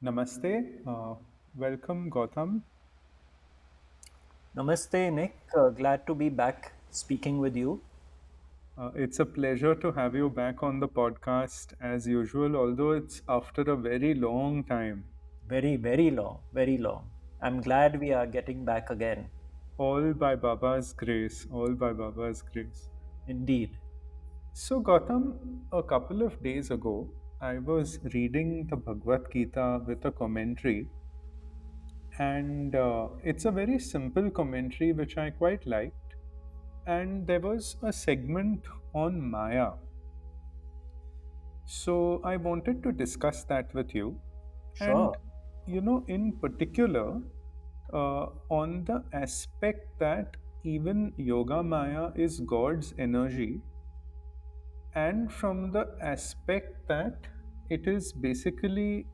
Namaste. Welcome, Gautam. Namaste, Nick. Glad to be back speaking with you. It's a pleasure to have you back on the podcast as usual, although it's after a very long time. Very, very long, very long. I'm glad we are getting back again. All by Baba's grace. All by Baba's grace. Indeed. So, Gautam, a couple of days ago, I was reading the Bhagavad Gita with a commentary, and it's a very simple commentary which I quite liked. And there was a segment on Maya. So I wanted to discuss that with you. And, Sure. in particular, on the aspect that even Yoga Maya is God's energy, and from the aspect that it is basically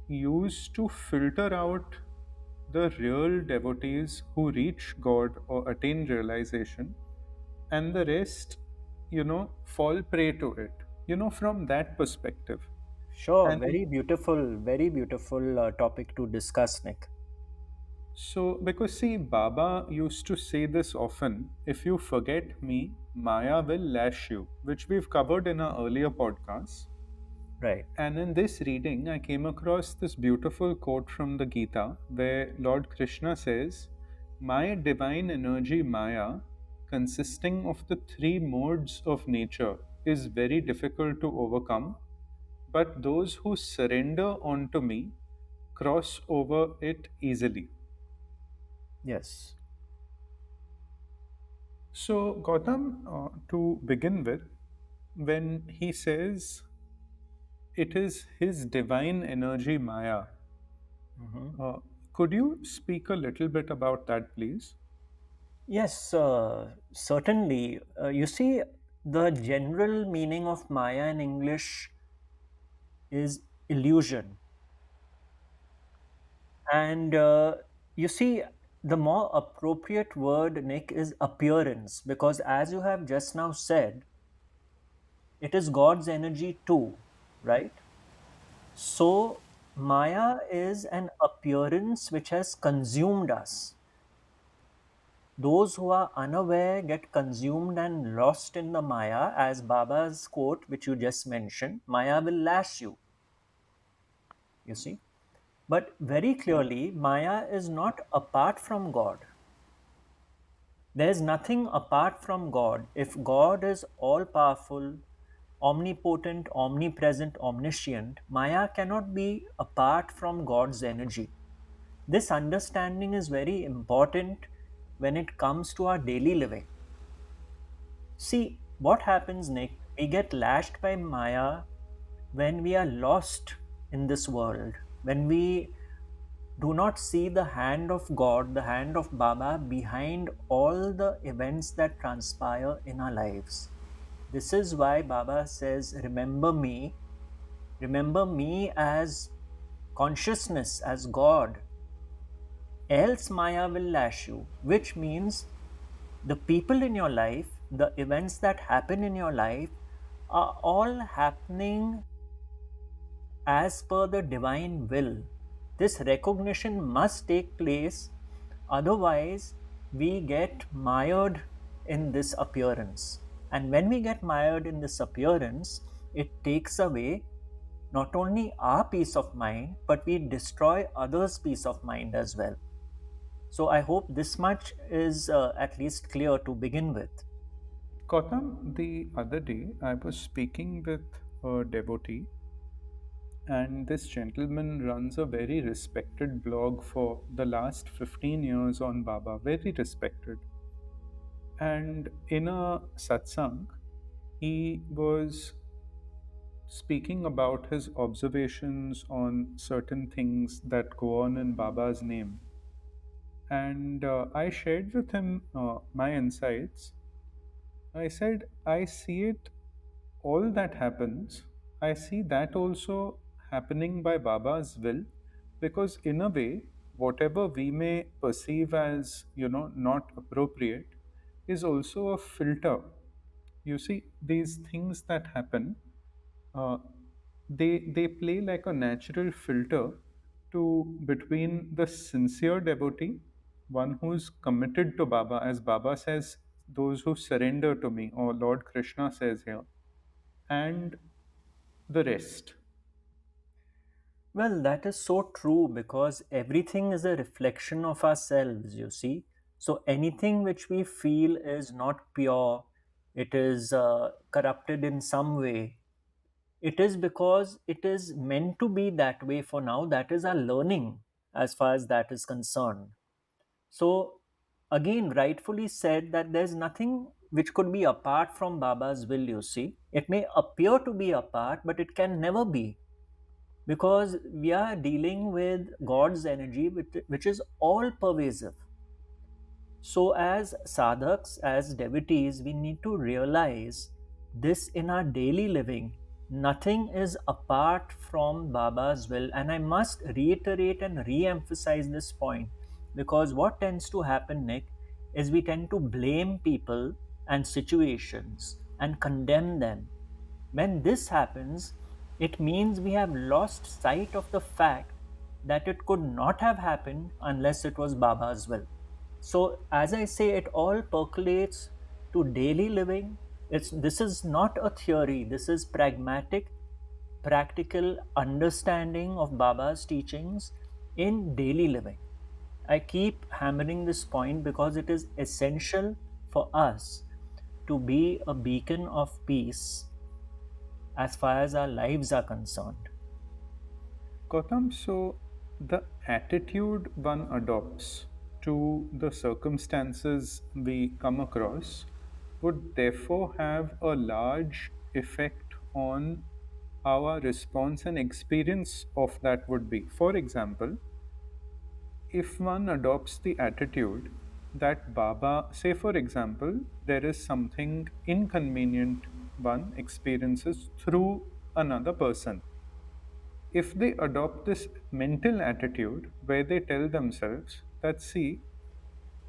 used to filter out the real devotees who reach God or attain realization, and the rest, fall prey to it, from that perspective. Sure. And Very beautiful topic to discuss, Nick. so, because see, Baba used to say this often, if you forget me, Maya will lash you, which we've covered in our earlier podcasts. Right. And in this reading, I came across this beautiful quote from the Gita where Lord Krishna says, my divine energy, Maya, consisting of the three modes of nature, is very difficult to overcome, but those who surrender onto me cross over it easily. Yes. So, Gautam, to begin with, when he says it is his divine energy, Maya, Mhm. uh, could you speak a little bit about that, please? Yes, certainly. You see, the general meaning of Maya in English is illusion. And you see, the more appropriate word, Nick, is appearance, because as you have just now said, it is God's energy too, right? So, Maya is an appearance which has consumed us. Those who are unaware get consumed and lost in the Maya, as Baba's quote, which you just mentioned, Maya will lash you, you see. But very clearly, Maya is not apart from God. There's nothing apart from God. If God is all powerful, omnipotent, omnipresent, omniscient, Maya cannot be apart from God's energy. This understanding is very important when it comes to our daily living. See, what happens, Nick? We get lashed by Maya when we are lost in this world, when we do not see the hand of God, the hand of Baba behind all the events that transpire in our lives. This is why Baba says, remember me as consciousness, as God, else Maya will lash you, which means the people in your life, the events that happen in your life are all happening as per the divine will. This recognition must take place, otherwise, we get mired in this appearance. And when we get mired in this appearance, it takes away not only our peace of mind, but we destroy others' peace of mind as well. So, I hope this much is at least clear to begin with. Gautam, the other day I was speaking with a devotee, and this gentleman runs a very respected blog for the last 15 years on Baba, very respected. And in a satsang, he was speaking about his observations on certain things that go on in Baba's name. And I shared with him my insights. I said, I see it, all that happens, I see that also happening by Baba's will, because in a way, whatever we may perceive as, not appropriate, is also a filter. You see, these things that happen, uh, they play like a natural filter to between the sincere devotee, one who's committed to Baba, as Baba says, those who surrender to me, or Lord Krishna says here, and the rest. Well, that is so true because everything is a reflection of ourselves, you see. So anything which we feel is not pure, it is corrupted in some way, it is because it is meant to be that way for now. That is our learning as far as that is concerned. So, again, rightfully said that there's nothing which could be apart from Baba's will, you see. It may appear to be apart, but it can never be because we are dealing with God's energy, which is all pervasive. So, as sadhaks, as devotees, we need to realize this in our daily living. Nothing is apart from Baba's will. And I must reiterate and re emphasize this point because what tends to happen, Nick, is we tend to blame people and situations and condemn them. When this happens, it means we have lost sight of the fact that it could not have happened unless it was Baba's will. So, as I say, it all percolates to daily living. This is not a theory, this is pragmatic, practical understanding of Baba's teachings in daily living. I keep hammering this point because it is essential for us to be a beacon of peace as far as our lives are concerned. Gautam, so the attitude one adopts to the circumstances we come across would therefore have a large effect on how our response and experience of that would be. For example, if one adopts the attitude that Baba, say for example, there is something inconvenient one experiences through another person, if they adopt this mental attitude where they tell themselves that, see,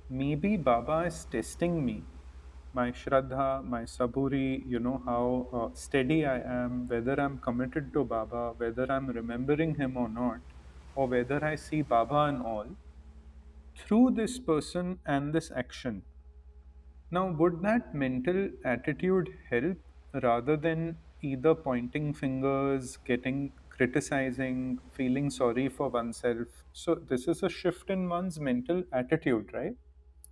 maybe Baba is testing me, my Shraddha, my Saburi, how steady I am, whether I'm committed to Baba, whether I'm remembering him or not, or whether I see Baba and all, through this person and this action. Now, would that mental attitude help rather than either pointing fingers, getting criticizing, feeling sorry for oneself? So, this is a shift in one's mental attitude, right?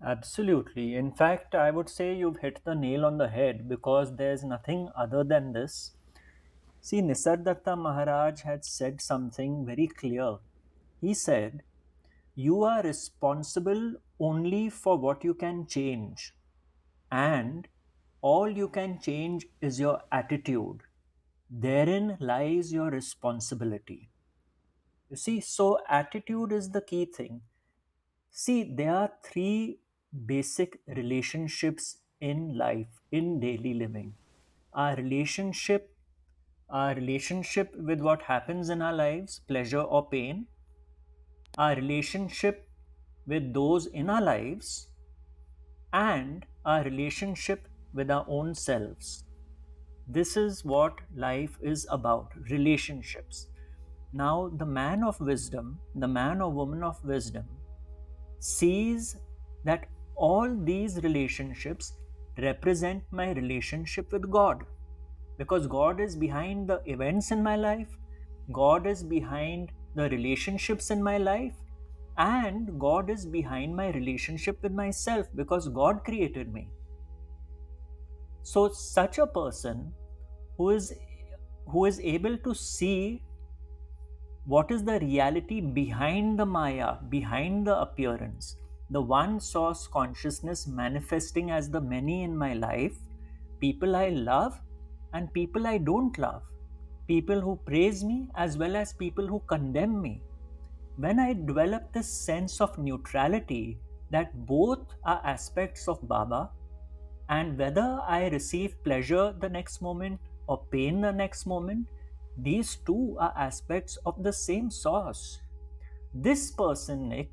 Absolutely. In fact, I would say you've hit the nail on the head because there's nothing other than this. See, Nisargadatta Maharaj had said something very clear. He said, you are responsible only for what you can change, and all you can change is your attitude. Therein lies your responsibility. You see, so attitude is the key thing. See, there are three basic relationships in life, in daily living. Our relationship, our relationship with what happens in our lives, pleasure or pain, our relationship with those in our lives, and our relationship with our own selves. This is what life is about, relationships. Now, the man of wisdom, the man or woman of wisdom, sees that all these relationships represent my relationship with God. Because God is behind the events in my life, God is behind the relationships in my life, and God is behind my relationship with myself because God created me. So, such a person who is who is able to see what is the reality behind the Maya, behind the appearance, the one source consciousness manifesting as the many in my life, people I love and people I don't love, people who praise me as well as people who condemn me. When I develop this sense of neutrality that both are aspects of Baba, and whether I receive pleasure the next moment or pain the next moment, these two are aspects of the same source. This person, Nick,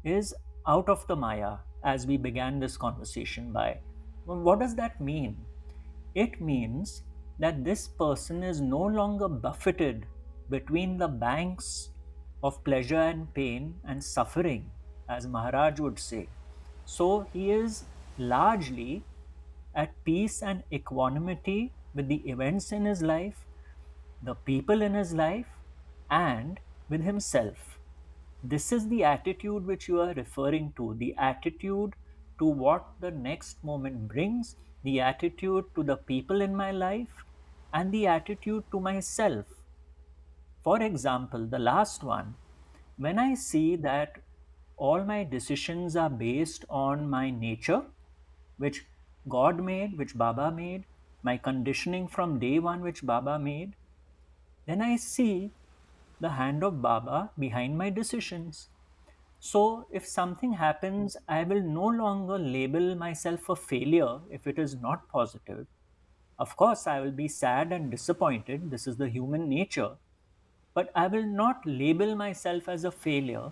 is out of the Maya, as we began this conversation by. Well, what does that mean? It means that this person is no longer buffeted between the banks of pleasure and pain and suffering, as Maharaj would say. So he is largely at peace and equanimity with the events in his life, the people in his life, and with himself. This is the attitude which you are referring to, the attitude to what the next moment brings, the attitude to the people in my life, and the attitude to myself. For example, the last one, when I see that all my decisions are based on my nature, which God made, which Baba made, my conditioning from day one, which Baba made, then I see the hand of Baba behind my decisions. So, if something happens, I will no longer label myself a failure if it is not positive. Of course, I will be sad and disappointed. This is the human nature. But I will not label myself as a failure.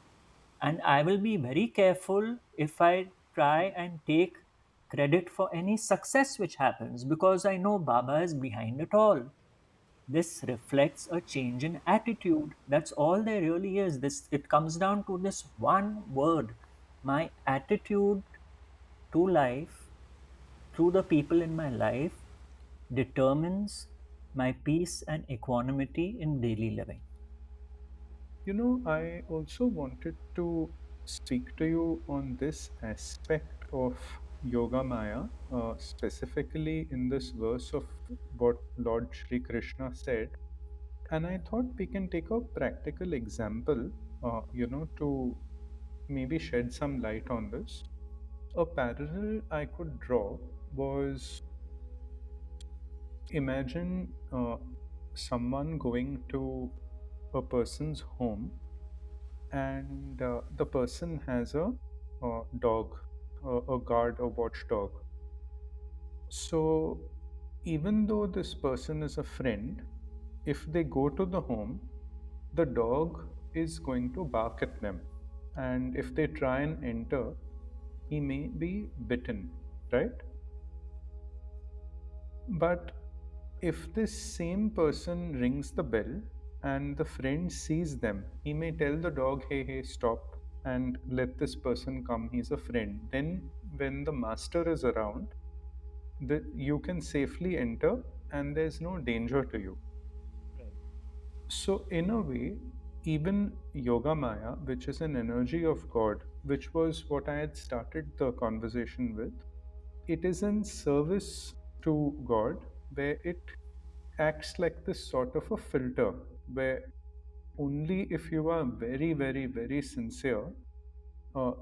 And I will be very careful if I try and take credit for any success which happens because I know Baba is behind it all. This reflects a change in attitude. That's all there really is. This it comes down to this one word. My attitude to life through the people in my life determines my peace and equanimity in daily living. I also wanted to speak to you on this aspect of Yoga Maya, specifically in this verse of what Lord Shri Krishna said. And I thought we can take a practical example, to maybe shed some light on this. A parallel I could draw was, imagine someone going to a person's home, and the person has a dog, a guard, a watchdog. So, even though this person is a friend, if they go to the home, the dog is going to bark at them. And if they try and enter, he may be bitten, right? But if this same person rings the bell and the friend sees them, he may tell the dog, hey, hey, stop and let this person come. He's a friend. Then, when the master is around, you can safely enter and there's no danger to you. Right. So, in a way, even Yoga Maya, which is an energy of God, which was what I had started the conversation with, it is in service to God, where it acts like this sort of a filter, where only if you are very, very, very sincere,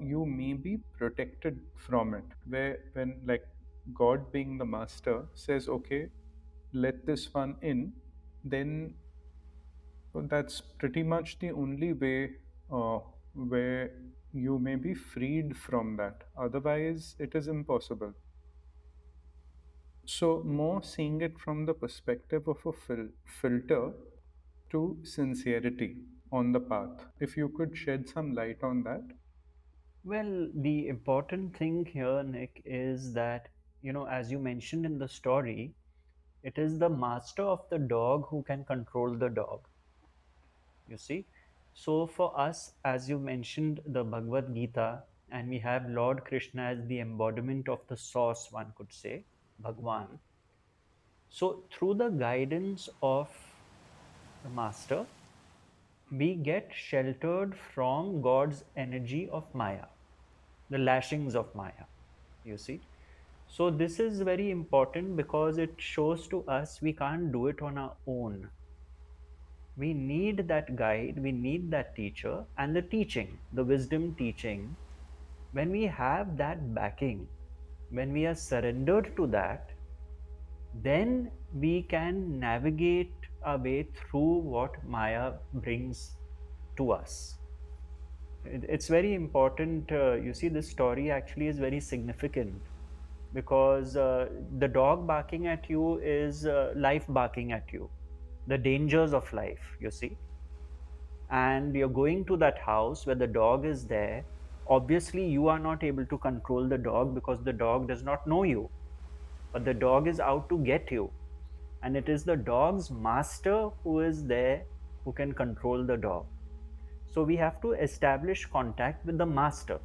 you may be protected from it. Where, when, like, God being the master says, okay, let this one in, then that's pretty much the only way where you may be freed from that. Otherwise, it is impossible. So, more seeing it from the perspective of a filter to sincerity on the path. If you could shed some light on that. Well, the important thing here, Nick, is that, as you mentioned in the story, it is the master of the dog who can control the dog. You see? So, for us, as you mentioned, the Bhagavad Gita, and we have Lord Krishna as the embodiment of the source, one could say, Bhagwan. So, through the guidance of the master, we get sheltered from God's energy of Maya, the lashings of Maya. You see? So, this is very important because it shows to us we can't do it on our own. We need that guide, we need that teacher, and the teaching, the wisdom teaching. When we have that backing, when we are surrendered to that, then we can navigate our way through what Maya brings to us. It's very important. You see, this story actually is very significant because the dog barking at you is life barking at you, the dangers of life, you see. And you're going to that house where the dog is there. Obviously, you are not able to control the dog because the dog does not know you, but the dog is out to get you. And it is the dog's master who is there who can control the dog. So we have to establish contact with the master.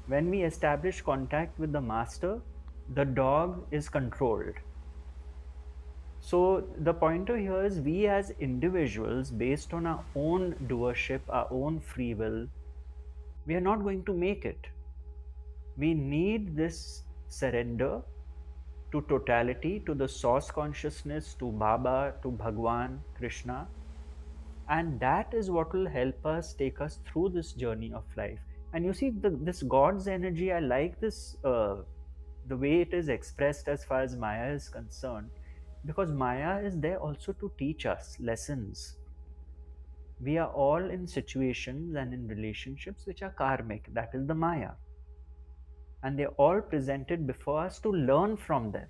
When we establish contact with the master, the dog is controlled. So the pointer here is we as individuals, based on our own doership, our own free will, we are not going to make it. We need this surrender to totality, to the source consciousness, to Baba, to Bhagwan, Krishna. And that is what will help us take us through this journey of life. And you see, this God's energy, I like this, the way it is expressed as far as Maya is concerned, because Maya is there also to teach us lessons. We are all in situations and in relationships which are karmic, that is the Maya. And they're all presented before us to learn from them.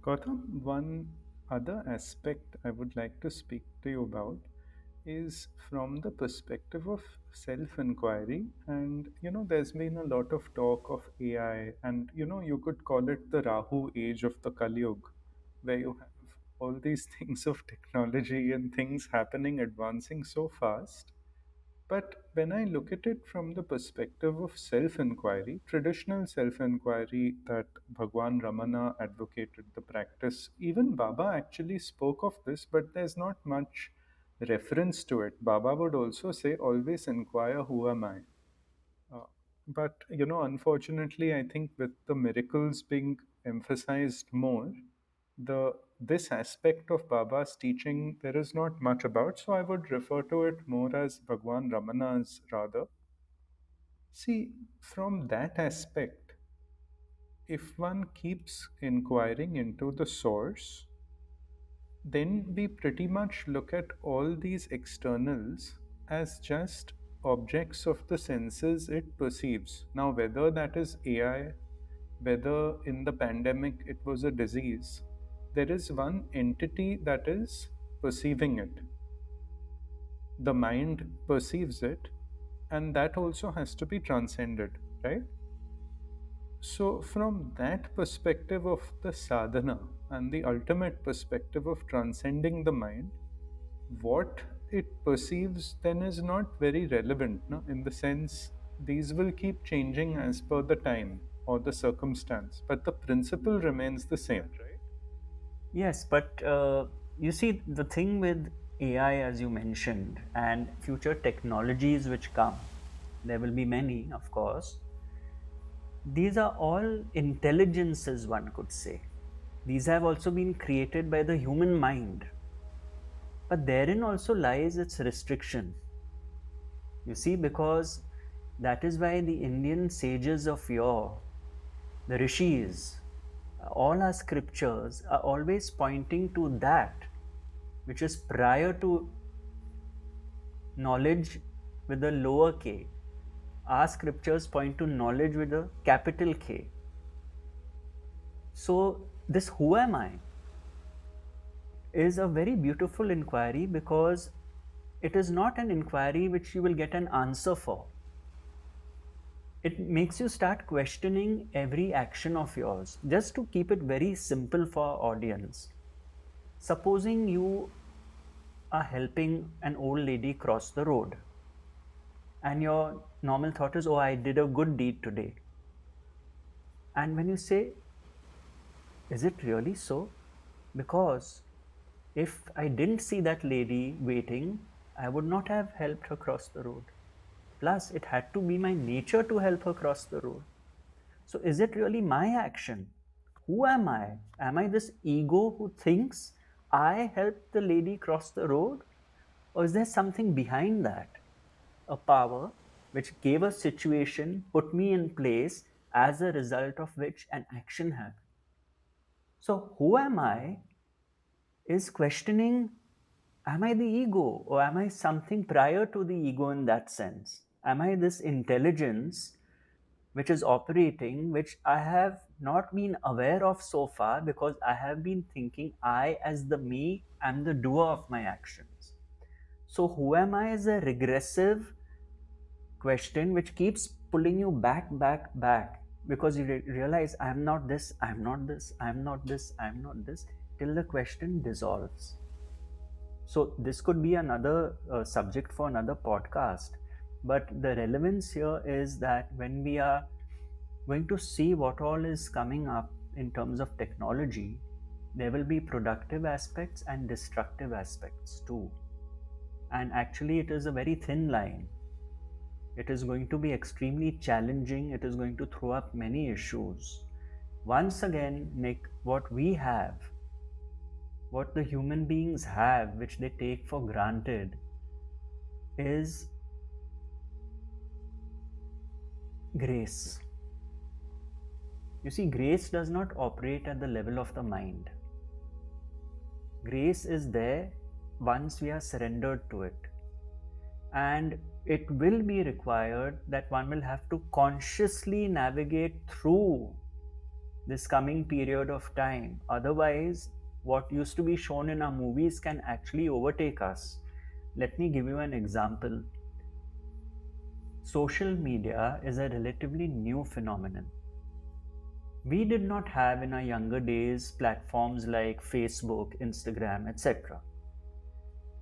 Gautam, one other aspect I would like to speak to you about is from the perspective of self inquiry. And there's been a lot of talk of AI, and you could call it the Rahu age of the Kali Yuga, where you have all these things of technology and things happening, advancing so fast. But when I look at it from the perspective of self inquiry, traditional self inquiry that Bhagwan Ramana advocated, the practice, even Baba actually spoke of this, but there's not much reference to it. Baba would also say, always inquire, who am I? Uh, but unfortunately, I think with the miracles being emphasized more, the this aspect of Baba's teaching there is not much about. So I would refer to it more as Bhagwan Ramana's rather. See, from that aspect, if one keeps inquiring into the source, then we pretty much look at all these externals as just objects of the senses it perceives. Now, whether that is AI, whether in the pandemic it was a disease, there is one entity that is perceiving it. The mind perceives it, and that also has to be transcended, right? So, from that perspective of the sadhana and the ultimate perspective of transcending the mind, what it perceives then is not very relevant, no? In the sense these will keep changing as per the time or the circumstance, but the principle remains the same. Yes, but you see, the thing with AI, as you mentioned, and future technologies which come, there will be many, of course. These are all intelligences, one could say. These have also been created by the human mind. But therein also lies its restriction. You see, because that is why the Indian sages of yore, the rishis, all our scriptures are always pointing to that which is prior to knowledge with a lower k. Our scriptures point to knowledge with a capital K. So, this who am I is a very beautiful inquiry because it is not an inquiry which you will get an answer for. It makes you start questioning every action of yours. Just to keep it very simple for our audience, supposing you are helping an old lady cross the road, and your normal thought is, oh, I did a good deed today. And when you say, is it really so? Because if I didn't see that lady waiting, I would not have helped her cross the road. Plus, it had to be my nature to help her cross the road. So, is it really my action? Who am I? Am I this ego who thinks I helped the lady cross the road? Or is there something behind that? A power which gave a situation, put me in place, as a result of which an action happened. So, who am I is questioning, am I the ego or am I something prior to the ego in that sense? Am I this intelligence which is operating, which I have not been aware of so far because I have been thinking I, as the me, am the doer of my actions. So, who am I is a regressive question which keeps pulling you back, back, back because you realize I'm not this, I'm not this, I'm not this, I'm not this, till the question dissolves. So this could be another subject for another podcast. But the relevance here is that when we are going to see what all is coming up in terms of technology, there will be productive aspects and destructive aspects too. And actually, it is a very thin line. It is going to be extremely challenging. It is going to throw up many issues. Once again, Nick, what the human beings have, which they take for granted, is grace. You see, grace does not operate at the level of the mind. Grace is there once we are surrendered to it. And it will be required that one will have to consciously navigate through this coming period of time. Otherwise, what used to be shown in our movies can actually overtake us. Let me give you an example. Social media is a relatively new phenomenon. We did not have in our younger days platforms like Facebook, Instagram, etc.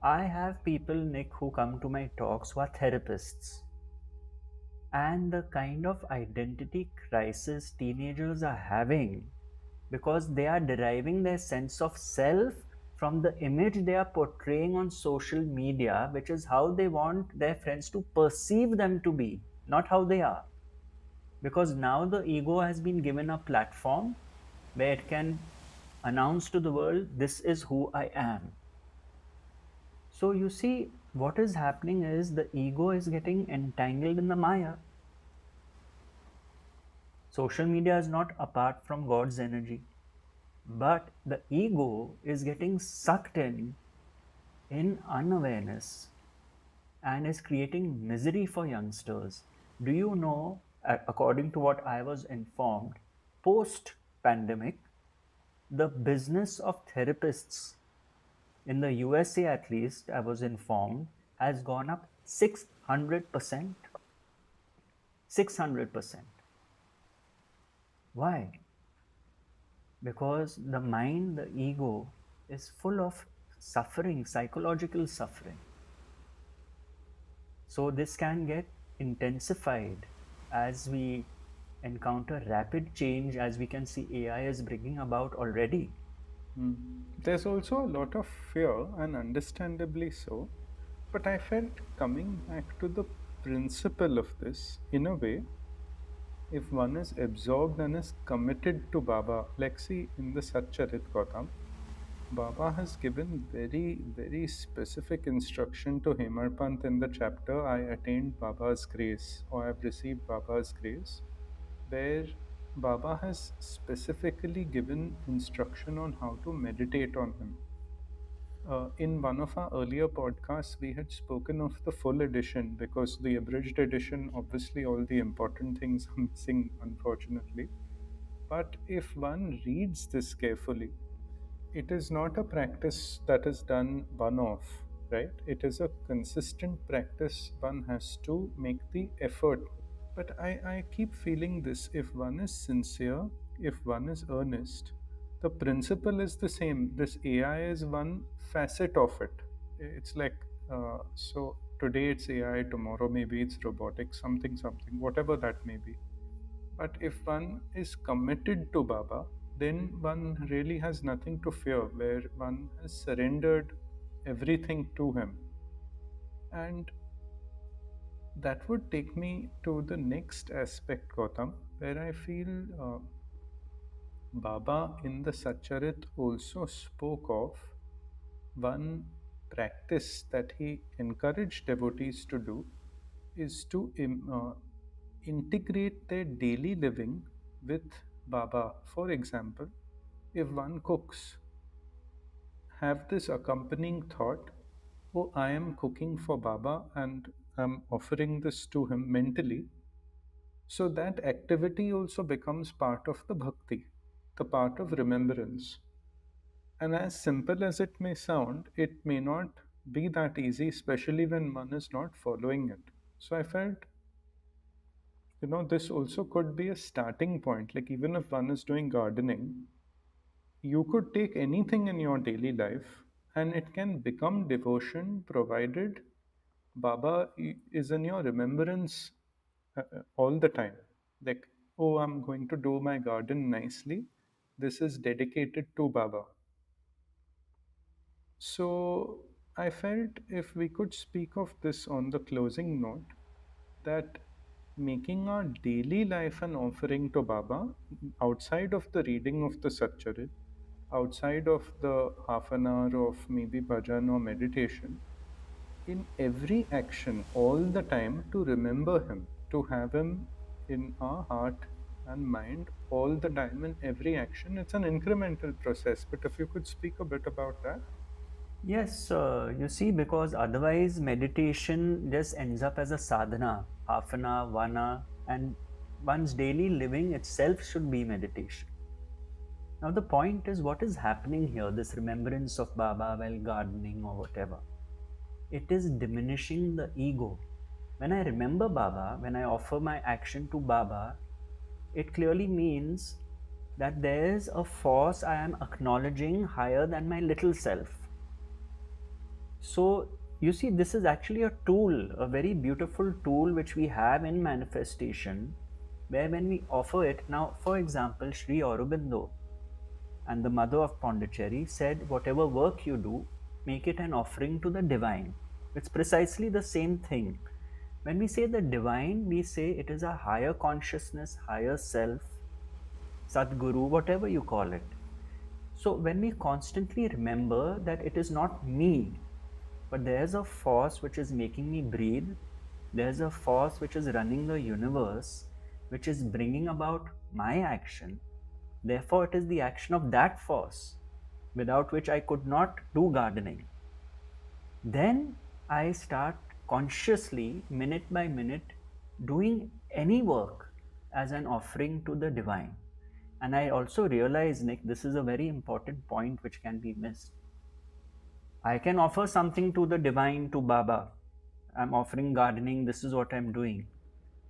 I have people, Nick, who come to my talks who are therapists. And the kind of identity crisis teenagers are having because they are deriving their sense of self from the image they are portraying on social media, which is how they want their friends to perceive them to be, not how they are. Because now the ego has been given a platform where it can announce to the world, this is who I am. So you see, what is happening is the ego is getting entangled in the Maya. Social media is not apart from God's energy, but the ego is getting sucked in unawareness and is creating misery for youngsters. Do you know, according to what I was informed, post pandemic, the business of therapists in the USA, at least, I was informed, has gone up 600%. 600%. Why? Because the mind, the ego, is full of suffering, psychological suffering. So this can get intensified as we encounter rapid change, as we can see AI is bringing about already. There's also a lot of fear, and understandably so. But I felt coming back to the principle of this, in a way, if one is absorbed and is committed to Baba, like see in the Satcharit Gautam, Baba has given very, very specific instruction to Hemarpant in the chapter I attained Baba's grace or I've received Baba's grace, where Baba has specifically given instruction on how to meditate on him. In one of our earlier podcasts, we had spoken of the full edition because the abridged edition, obviously, all the important things are missing, unfortunately. But if one reads this carefully, it is not a practice that is done one off, right? It is a consistent practice. One has to make the effort. But I keep feeling this, if one is sincere, if one is earnest, the principle is the same. This AI is one facet of it. It's like, so today it's AI, tomorrow maybe it's robotics, something, something, whatever that may be. But if one is committed to Baba, then one really has nothing to fear, where one has surrendered everything to him. And that would take me to the next aspect, Gautam, where I feel Baba in the Satcharit also spoke of one practice that he encouraged devotees to do is to integrate their daily living with Baba. For example, if one cooks, have this accompanying thought, oh, I am cooking for Baba and I'm offering this to him mentally. So that activity also becomes part of the bhakti, the part of remembrance. And as simple as it may sound, it may not be that easy, especially when one is not following it. So I felt, this also could be a starting point. Like, even if one is doing gardening, you could take anything in your daily life And it can become devotion provided Baba is in your remembrance all the time. Like, oh, I'm going to do my garden nicely. This is dedicated to Baba. So I felt if we could speak of this on the closing note, that making our daily life an offering to Baba, outside of the reading of the Satcharit, outside of the half an hour of maybe bhajan or meditation, in every action, all the time, to remember Him, to have Him in our heart and mind all the time in every action. It's an incremental process, but if you could speak a bit about that. Yes, you see, because otherwise meditation just ends up as a sadhana, half an hour, 1 hour, and one's daily living itself should be meditation. Now, the point is what is happening here, this remembrance of Baba while gardening or whatever. It is diminishing the ego. When I remember Baba, when I offer my action to Baba, it clearly means that there is a force I am acknowledging higher than my little self. So, you see, this is actually a tool, a very beautiful tool which we have in manifestation, where when we offer it, now, for example, Sri Aurobindo and the mother of Pondicherry said, whatever work you do, make it an offering to the divine. It's precisely the same thing. When we say the divine, we say it is a higher consciousness, higher self, Sadguru, whatever you call it. So when we constantly remember that it is not me, but there's a force which is making me breathe, there's a force which is running the universe, which is bringing about my action. Therefore, it is the action of that force without which I could not do gardening. Then I start consciously, minute by minute, doing any work as an offering to the divine. And I also realize, Nick, this is a very important point which can be missed. I can offer something to the divine, to Baba. I'm offering gardening, this is what I'm doing.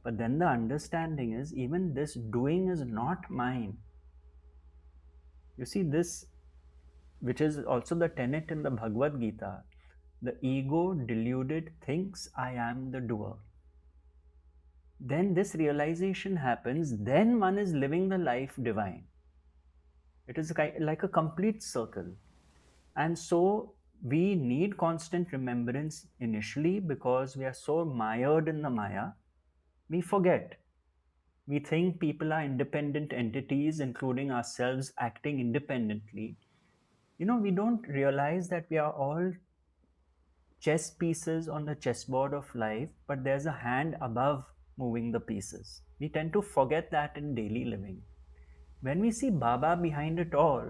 But then the understanding is even this doing is not mine. You see, this, which is also the tenet in the Bhagavad Gita, the ego deluded thinks I am the doer. Then this realization happens, then one is living the life divine. It is like a complete circle. And so we need constant remembrance initially because we are so mired in the Maya. We forget. We think people are independent entities, including ourselves acting independently. We don't realize that we are all chess pieces on the chessboard of life, but there's a hand above moving the pieces. We tend to forget that in daily living. When we see Baba behind it all,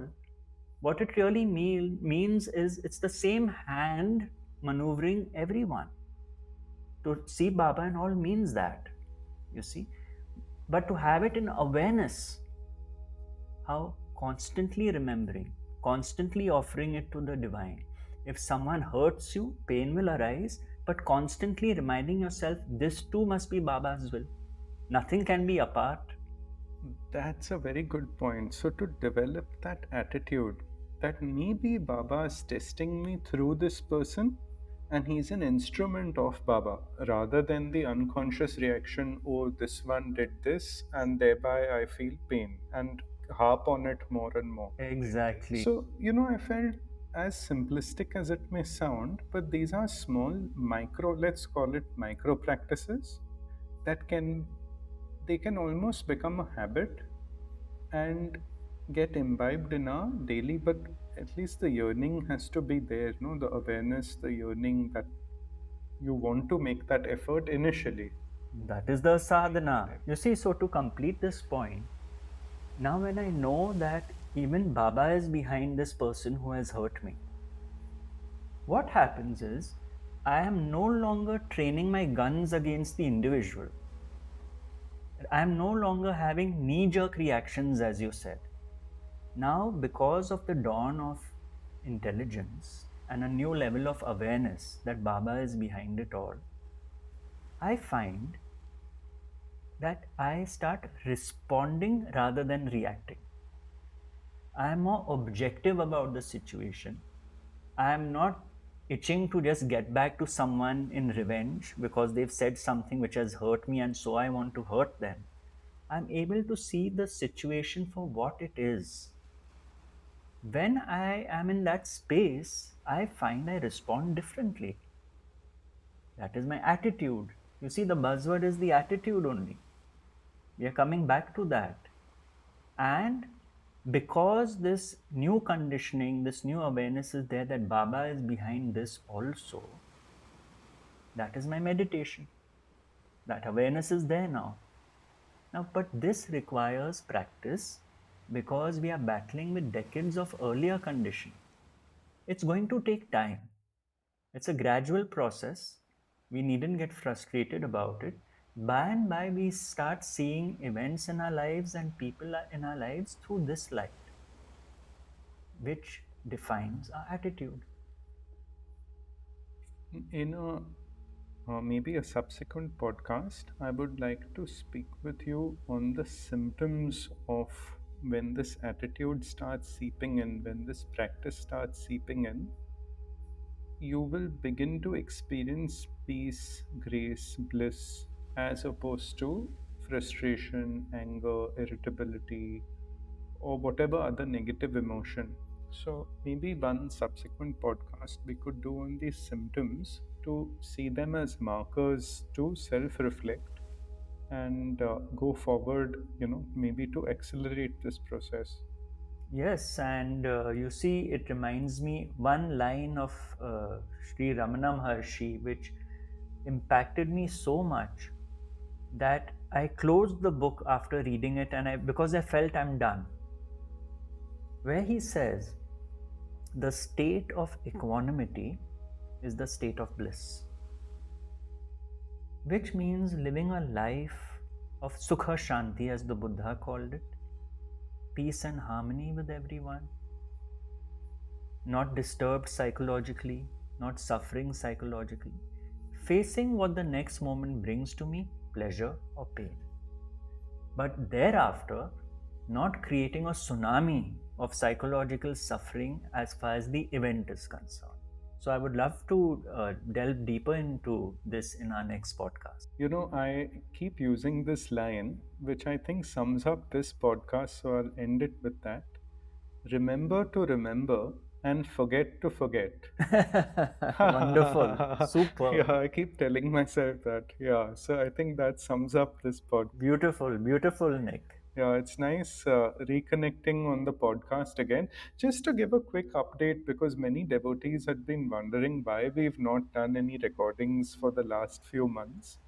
what it really means is it's the same hand maneuvering everyone. To see Baba and all means that, you see. But to have it in awareness, how constantly remembering, constantly offering it to the divine. If someone hurts you, pain will arise, but constantly reminding yourself, this too must be Baba's will. Nothing can be apart. That's a very good point. So, to develop that attitude that maybe Baba is testing me through this person and he's an instrument of Baba rather than the unconscious reaction, oh, this one did this, and thereby I feel pain and harp on it more and more. Exactly. So, I felt as simplistic as it may sound, but these are small micro, let's call it micro practices that they can almost become a habit and get imbibed in our daily, but at least the yearning has to be there, the awareness, the yearning that you want to make that effort initially. That is the sadhana. You see, so to complete this point, now when I know that even Baba is behind this person who has hurt me, what happens is I am no longer training my guns against the individual. I am no longer having knee jerk reactions, as you said. Now, because of the dawn of intelligence and a new level of awareness that Baba is behind it all, I find that I start responding rather than reacting. I am more objective about the situation. I am not itching to just get back to someone in revenge because they've said something which has hurt me and so I want to hurt them. I'm able to see the situation for what it is. When I am in that space, I find I respond differently. That is my attitude. You see, the buzzword is the attitude only. We are coming back to that. And because this new conditioning, this new awareness is there that Baba is behind this also, that is my meditation. That awareness is there now. Now, but this requires practice because we are battling with decades of earlier conditioning. It's going to take time. It's a gradual process. We needn't get frustrated about it. By and by, we start seeing events in our lives and people in our lives through this light, which defines our attitude. In a maybe a subsequent podcast, I would like to speak with you on the symptoms of when this attitude starts seeping in, when this practice starts seeping in. You will begin to experience peace, grace, bliss, as opposed to frustration, anger, irritability, or whatever other negative emotion. So, maybe one subsequent podcast we could do on these symptoms to see them as markers to self reflect and go forward, maybe to accelerate this process. Yes, and you see, it reminds me one line of Sri Ramana Maharshi, which impacted me so much that I closed the book after reading it, and because I felt I'm done. Where he says, the state of equanimity is the state of bliss, which means living a life of sukha shanti, as the Buddha called it, peace and harmony with everyone, not disturbed psychologically, not suffering psychologically, facing what the next moment brings to me, pleasure or pain. But thereafter, not creating a tsunami of psychological suffering as far as the event is concerned. So, I would love to delve deeper into this in our next podcast. I keep using this line, which I think sums up this podcast, so I'll end it with that. Remember to remember and forget to forget. Wonderful. Superb. Yeah, I keep telling myself that. Yeah, so I think that sums up this podcast. Beautiful. Beautiful, Nick. Yeah, it's nice reconnecting on the podcast again. Just to give a quick update, because many devotees had been wondering why we've not done any recordings for the last few months.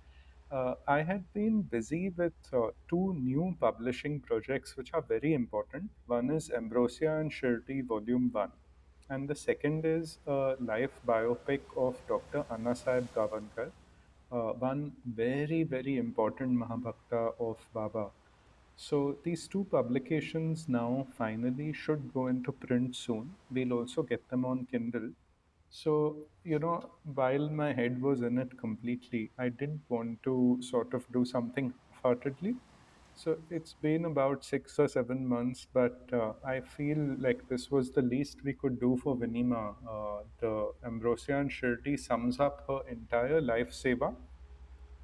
I had been busy with two new publishing projects which are very important. One is Ambrosia and Shirti Volume 1, and the second is a life biopic of Dr. Annasaheb Gavankar, one very, very important Mahabhakta of Baba. So these two publications now finally should go into print soon. We'll also get them on Kindle. So, while my head was in it completely, I didn't want to sort of do something half-heartedly. So it's been about 6 or 7 months, but I feel like this was the least we could do for Vinima. The Ambrosian Shirdi sums up her entire life seva,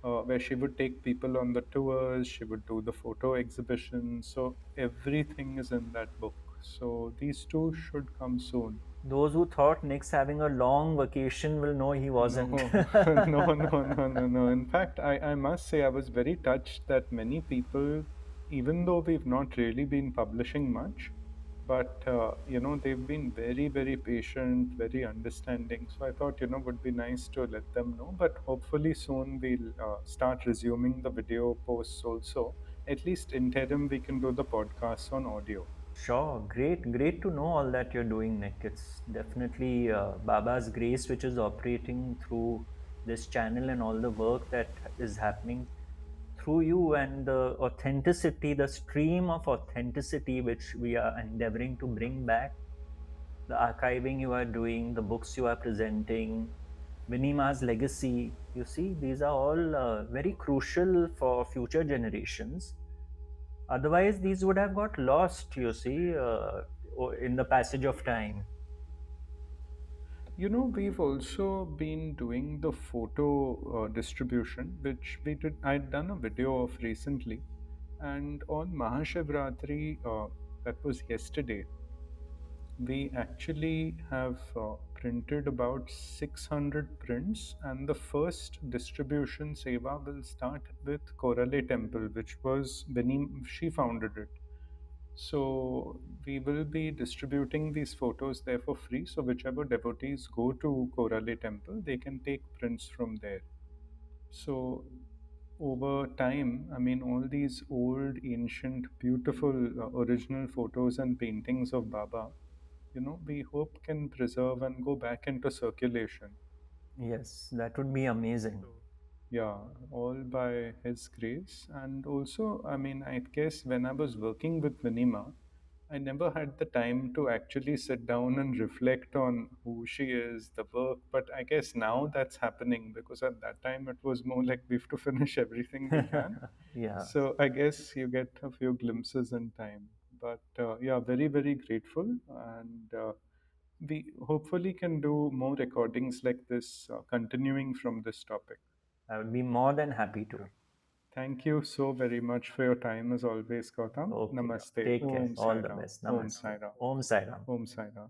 where she would take people on the tours, she would do the photo exhibition. So everything is in that book. So these two should come soon. Those who thought Nick's having a long vacation will know he No, wasn't. no. In fact, I must say I was very touched that many people, even though we've not really been publishing much, but they've been very, very patient, very understanding. So I thought would be nice to let them know. But hopefully soon we'll start resuming the video posts also. At least interim we can do the podcasts on audio. Sure, great to know all that you're doing, Nick. It's definitely Baba's grace which is operating through this channel and all the work that is happening through you, and the authenticity, the stream of authenticity which we are endeavoring to bring back, the archiving you are doing, the books you are presenting, Vinima's legacy. You see, these are all very crucial for future generations. Otherwise, these would have got lost, you see, in the passage of time. We've also been doing the photo distribution, which I'd done a video of recently, and on Mahashivratri, that was yesterday, we actually have printed about 600 prints, and the first distribution seva will start with Korale Temple, which was Benin. She founded it. So we will be distributing these photos there for free. So whichever devotees go to Korale Temple, they can take prints from there. So over time, I mean, all these old, ancient, beautiful, original photos and paintings of Baba, we hope can preserve and go back into circulation. Yes, that would be amazing. So, yeah, all by His grace. And also, I mean, I guess when I was working with Vinima, I never had the time to actually sit down and reflect on who she is, the work. But I guess now that's happening because at that time it was more like we have to finish everything we can. Yeah, So I guess you get a few glimpses in time. But yeah, very, very grateful. And we hopefully can do more recordings like this, continuing from this topic. I would be more than happy to. Thank you so very much for your time as always, Gautam. Okay, Namaste. take care. Om All Sai the Ram. best. Om Sai Namaste. Ram. Om Sai Ram. Om Sai Ram.